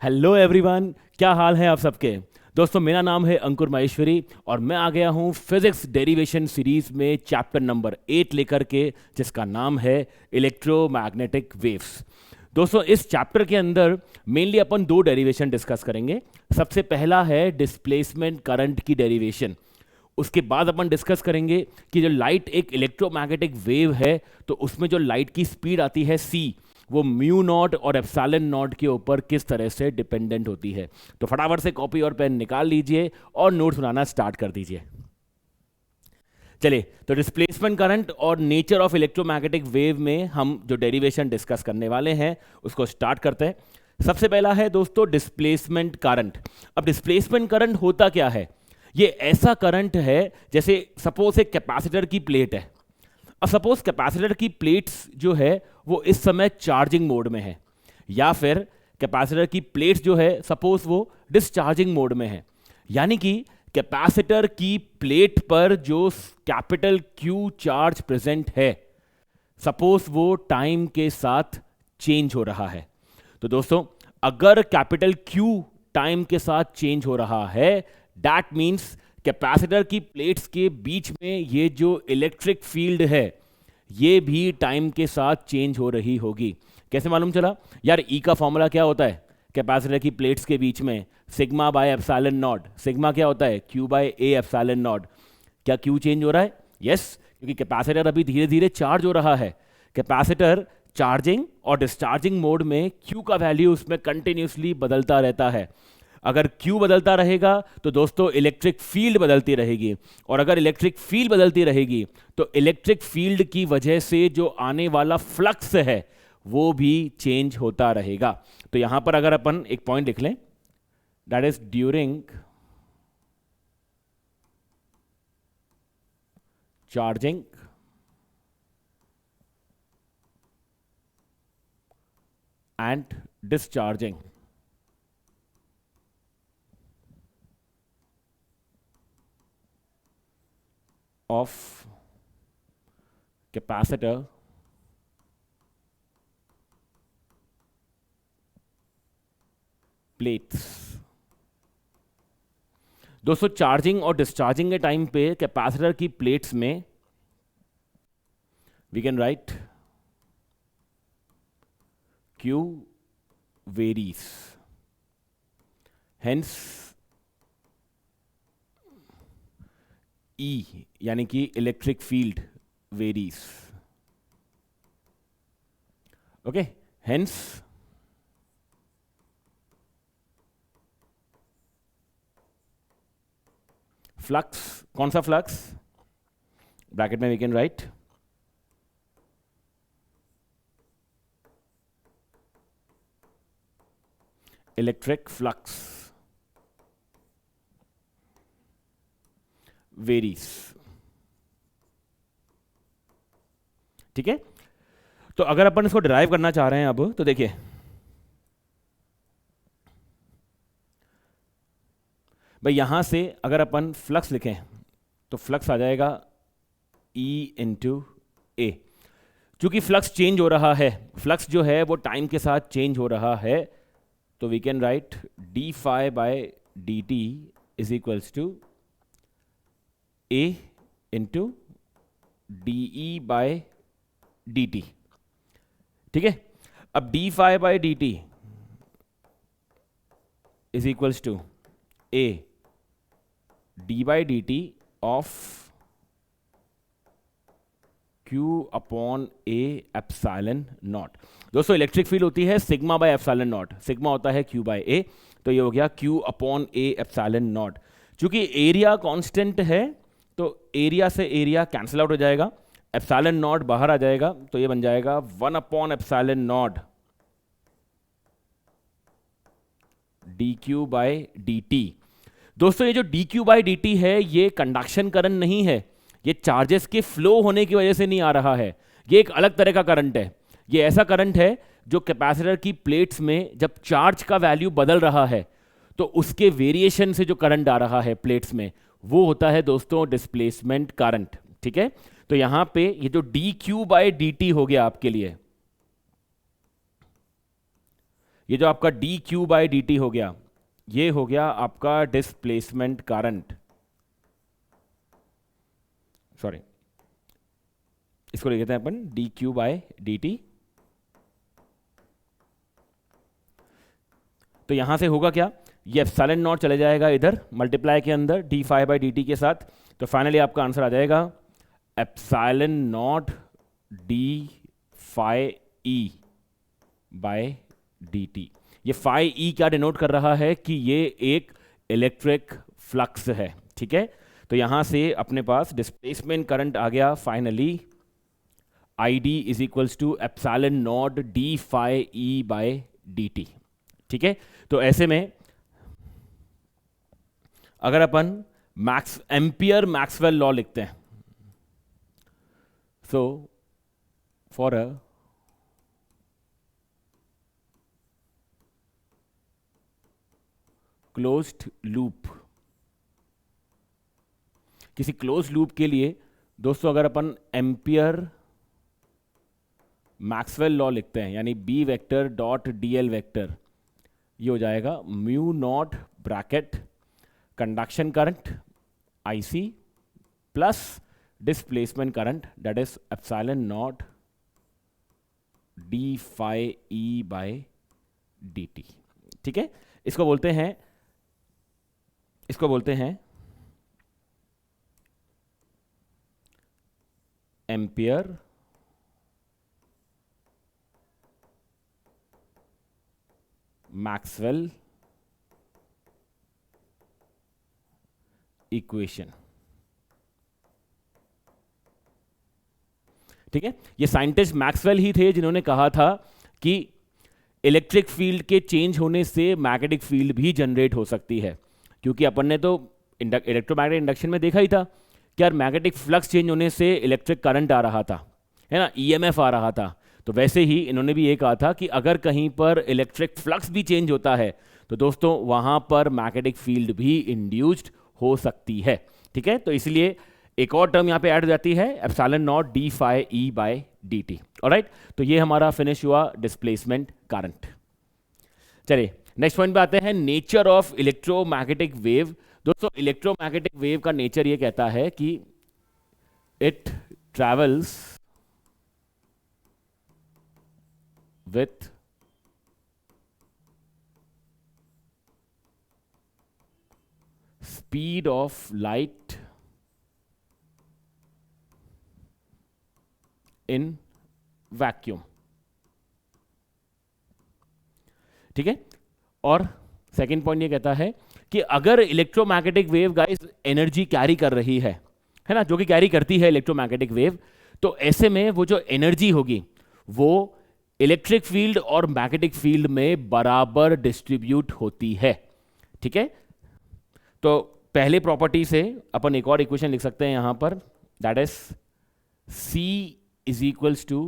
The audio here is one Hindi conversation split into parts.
हेलो एवरीवन, क्या हाल है आप सबके। दोस्तों, मेरा नाम है अंकुर माहेश्वरी और मैं आ गया हूँ फिजिक्स डेरिवेशन सीरीज में चैप्टर नंबर 8 लेकर के, जिसका नाम है इलेक्ट्रोमैग्नेटिक वेव्स। दोस्तों, इस चैप्टर के अंदर मेनली अपन दो डेरिवेशन डिस्कस करेंगे। सबसे पहला है डिस्प्लेसमेंट करंट की डेरिवेशन। उसके बाद अपन डिस्कस करेंगे कि जो लाइट एक इलेक्ट्रोमैग्नेटिक वेव है तो उसमें जो लाइट की स्पीड आती है c, वो म्यू नॉट और एप्सिलॉन नॉट के ऊपर किस तरह से डिपेंडेंट होती है। तो फटाफट से कॉपी और पेन निकाल लीजिए और नोट्स बनाना स्टार्ट कर दीजिए। चलिए, तो डिस्प्लेसमेंट करंट और नेचर ऑफ इलेक्ट्रोमैग्नेटिक वेव में हम जो डेरिवेशन डिस्कस करने वाले हैं उसको स्टार्ट करते हैं। सबसे पहला है दोस्तों डिस्प्लेसमेंट करंट। अब डिस्प्लेसमेंट करंट होता क्या है? ये ऐसा करंट है जैसे सपोज एक कैपेसिटर की प्लेट है। अब सपोज कैपेसिटर की प्लेट्स जो है वो इस समय चार्जिंग मोड में है, या फिर कैपेसिटर की प्लेट्स जो है सपोज वो डिस्चार्जिंग मोड में है। यानी कि कैपेसिटर की प्लेट पर जो कैपिटल क्यू चार्ज प्रेजेंट है, सपोज वो टाइम के साथ चेंज हो रहा है। तो दोस्तों, अगर कैपिटल क्यू टाइम के साथ चेंज हो रहा है, दैट मीन्स कैपेसिटर की प्लेट्स के बीच में ये जो इलेक्ट्रिक फील्ड है ये भी टाइम के साथ चेंज हो रही होगी। कैसे मालूम चला यार? ई का फॉर्मूला क्या होता है कैपेसिटर की प्लेट्स के बीच में? Sigma by epsilon not. Sigma क्या होता है? Q by A epsilon not. क्या क्यू चेंज हो रहा है? यस, क्योंकि कैपेसिटर अभी धीरे धीरे चार्ज हो रहा है। कैपेसिटर चार्जिंग और डिस्चार्जिंग मोड में क्यू का वैल्यू उसमें कंटिन्यूसली बदलता रहता है। अगर Q बदलता रहेगा तो दोस्तों इलेक्ट्रिक फील्ड बदलती रहेगी, और अगर इलेक्ट्रिक फील्ड बदलती रहेगी तो इलेक्ट्रिक फील्ड की वजह से जो आने वाला फ्लक्स है वो भी चेंज होता रहेगा। तो यहां पर अगर अपन एक पॉइंट लिख लें, that is during charging and discharging of capacitor plates। दोस्तों, चार्जिंग और डिस्चार्जिंग के टाइम पे कैपेसिटर की प्लेट्स में we can write Q varies, hence E यानी कि electric field varies. Okay, hence flux, कौन सा फ्लक्स? ब्रैकेट में we can write electric flux varies. ठीक है, तो अगर अपन इसको डिराइव करना चाह रहे हैं अब, तो देखिए भाई, यहां से अगर अपन फ्लक्स लिखें तो फ्लक्स आ जाएगा E इंटू ए। चूंकि फ्लक्स चेंज हो रहा है, फ्लक्स जो है वो टाइम के साथ चेंज हो रहा है, तो we can write D phi by D T is equals to A into D E by D T. ठीक है, अब D phi by D T is equals to A D by D T of Q upon A epsilon not. दोस्तों, इलेक्ट्रिक फील्ड होती है sigma by epsilon not, sigma होता है क्यू बाय ए, तो ये हो गया Q upon A epsilon not. चूंकि एरिया कांस्टेंट है तो एरिया से एरिया कैंसिल आउट हो जाएगा, एप्सिलॉन नॉट बाहर आ जाएगा, तो ये बन जाएगा 1 upon epsilon not D Q by D T. दोस्तों, ये जो D Q by D T है ये कंडक्शन करंट नहीं है, ये चार्जेस के फ्लो होने की वजह से नहीं आ रहा है, ये एक अलग तरह का करंट है। ये ऐसा करंट है जो कैपेसिटर की प्लेट्स में जब चार्ज का वैल्यू बदल रहा है तो उसके वेरिएशन से जो करंट आ रहा है प्लेट्स में, वो होता है दोस्तों डिस्प्लेसमेंट करंट। ठीक है, तो यहां पे ये जो D Q by D T हो गया आपके लिए, ये जो आपका D Q by D T हो गया, ये हो गया आपका डिस्प्लेसमेंट करंट, सॉरी इसको लिख देते हैं अपन D Q by D T. तो यहां से होगा क्या, ये एप्सिलॉन नॉट चले जाएगा इधर मल्टीप्लाई के अंदर D phi by D T के साथ, तो फाइनली आपका आंसर आ जाएगा epsilon not D phi E by D T. ये फाई ई क्या डिनोट कर रहा है कि ये एक इलेक्ट्रिक फ्लक्स है, ठीक है। तो यहां से अपने पास डिस्प्लेसमेंट करंट आ गया finally I D is equals to epsilon not D phi E by D T, ठीक है। तो ऐसे में अगर अपन एम्पियर मैक्सवेल लॉ लिखते हैं, so for a closed loop, किसी क्लोज लूप के लिए दोस्तों अगर अपन एम्पियर मैक्सवेल लॉ लिखते हैं, यानी B vector dot D L vector, ये हो जाएगा mu not bracket conduction current I C plus displacement current that is epsilon not D phi E by D T, ठीक है। इसको बोलते हैं एम्पियर मैक्सवेल इक्वेशन, ठीक है। ये साइंटिस्ट मैक्सवेल ही थे जिन्होंने कहा था कि इलेक्ट्रिक फील्ड के चेंज होने से मैग्नेटिक फील्ड भी जनरेट हो सकती है, क्योंकि अपन ने तो इलेक्ट्रोमैग्नेटिक इंडक्शन में देखा ही था कि यार मैग्नेटिक फ्लक्स चेंज होने से इलेक्ट्रिक करंट आ रहा था, है ना, ईएमएफ आ रहा था। तो वैसे ही इन्होंने भी ये कहा था कि अगर कहीं पर इलेक्ट्रिक फ्लक्स भी चेंज होता है तो दोस्तों वहां पर मैग्नेटिक फील्ड भी इंड्यूस्ड हो सकती है, ठीक है। तो इसलिए एक और टर्म यहां पे ऐड हो जाती है epsilon not D phi E by D T, alright. तो ये हमारा फिनिश हुआ डिस्प्लेसमेंट करंट। चलिए नेक्स्ट पॉइंट पे आते हैं, नेचर ऑफ इलेक्ट्रोमैग्नेटिक वेव। दोस्तों इलेक्ट्रोमैग्नेटिक वेव का नेचर ये कहता है कि it travels with speed of light in vacuum, ठीक है। और सेकेंड पॉइंट ये कहता है कि अगर electromagnetic wave guys energy carry कर रही है ना, जो कि कैरी करती है इलेक्ट्रोमैग्नेटिक वेव, तो ऐसे में वो जो एनर्जी होगी वो इलेक्ट्रिक फील्ड और मैग्नेटिक फील्ड में बराबर डिस्ट्रीब्यूट होती है, ठीक है। तो पहले प्रॉपर्टी से अपन एक और इक्वेशन लिख सकते हैं यहां पर, that is C is equals to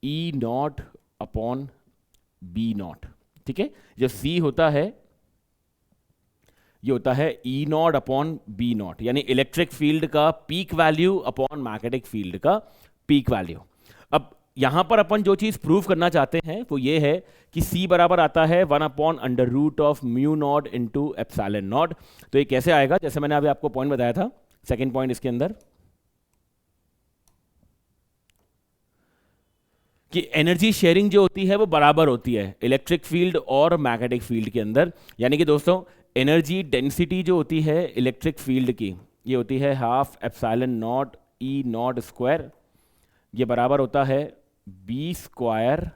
E not upon B not, ठीक है। जो C होता है ये होता है E not upon B not, यानी इलेक्ट्रिक फील्ड का peak value upon magnetic field का पीक वैल्यू। अब यहां पर अपन जो चीज प्रूव करना चाहते हैं वो ये है कि C बराबर आता है 1 upon under root of mu not into epsilon not. तो ये कैसे आएगा, जैसे मैंने अभी आपको पॉइंट बताया था, सेकेंड पॉइंट इसके अंदर कि एनर्जी शेयरिंग जो होती है वो बराबर होती है इलेक्ट्रिक फील्ड और मैग्नेटिक फील्ड के अंदर। यानी कि दोस्तों एनर्जी डेंसिटी जो होती है इलेक्ट्रिक फील्ड की, ये होती है half epsilon not E not square, ये बराबर होता है B square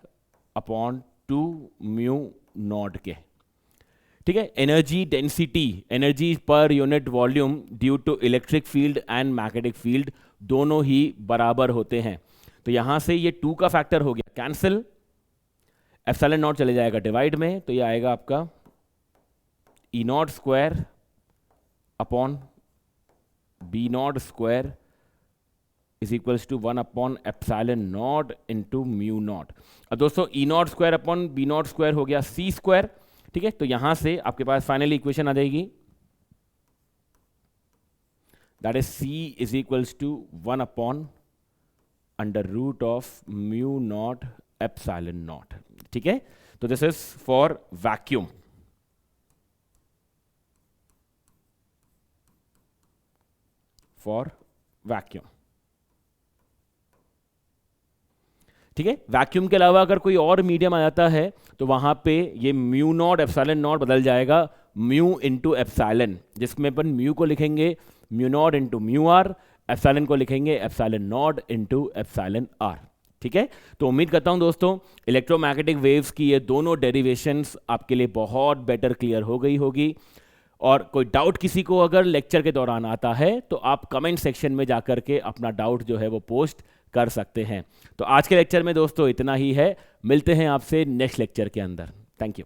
upon 2 mu not के, ठीक है। Energy density, energy per unit volume due to electric field and magnetic field दोनों ही बराबर होते हैं। तो यहां से ये 2 का फैक्टर हो गया कैंसिल, एप्सिलॉन नॉट चले जाएगा डिवाइड में, तो ये आएगा आपका E not square upon B naught square is equals to 1 upon epsilon naught into mu naught. अब दोस्तों E not square upon B naught square हो गया सी स्क्वायर, ठीक है। तो यहां से आपके पास फाइनली इक्वेशन आ जाएगी, that is C is equals to 1 upon under root of mu not epsilon not. ठीक है, तो this is for vacuum. For vacuum, ठीक है। वैक्यूम के अलावा अगर कोई और मीडियम आ जाता है तो वहां पे ये म्यू नॉट एप्सिलॉन नॉट बदल जाएगा म्यू इंटू एप्सिलॉन, जिसमें अपन म्यू को लिखेंगे mu not into mu R, epsilon को लिखेंगे epsilon naught into epsilon R. ठीक है, तो उम्मीद करता हूं दोस्तों इलेक्ट्रोमैग्नेटिक वेव्स की ये दोनों डेरिवेशंस आपके लिए बहुत बेटर क्लियर हो गई होगी। और कोई डाउट किसी को अगर लेक्चर के दौरान आता है तो आप कमेंट सेक्शन में जाकर के अपना डाउट जो है वो पोस्ट कर सकते हैं। तो आज के लेक्चर में दोस्तों इतना ही है, मिलते हैं आपसे नेक्स्ट लेक्चर के अंदर। Thank you.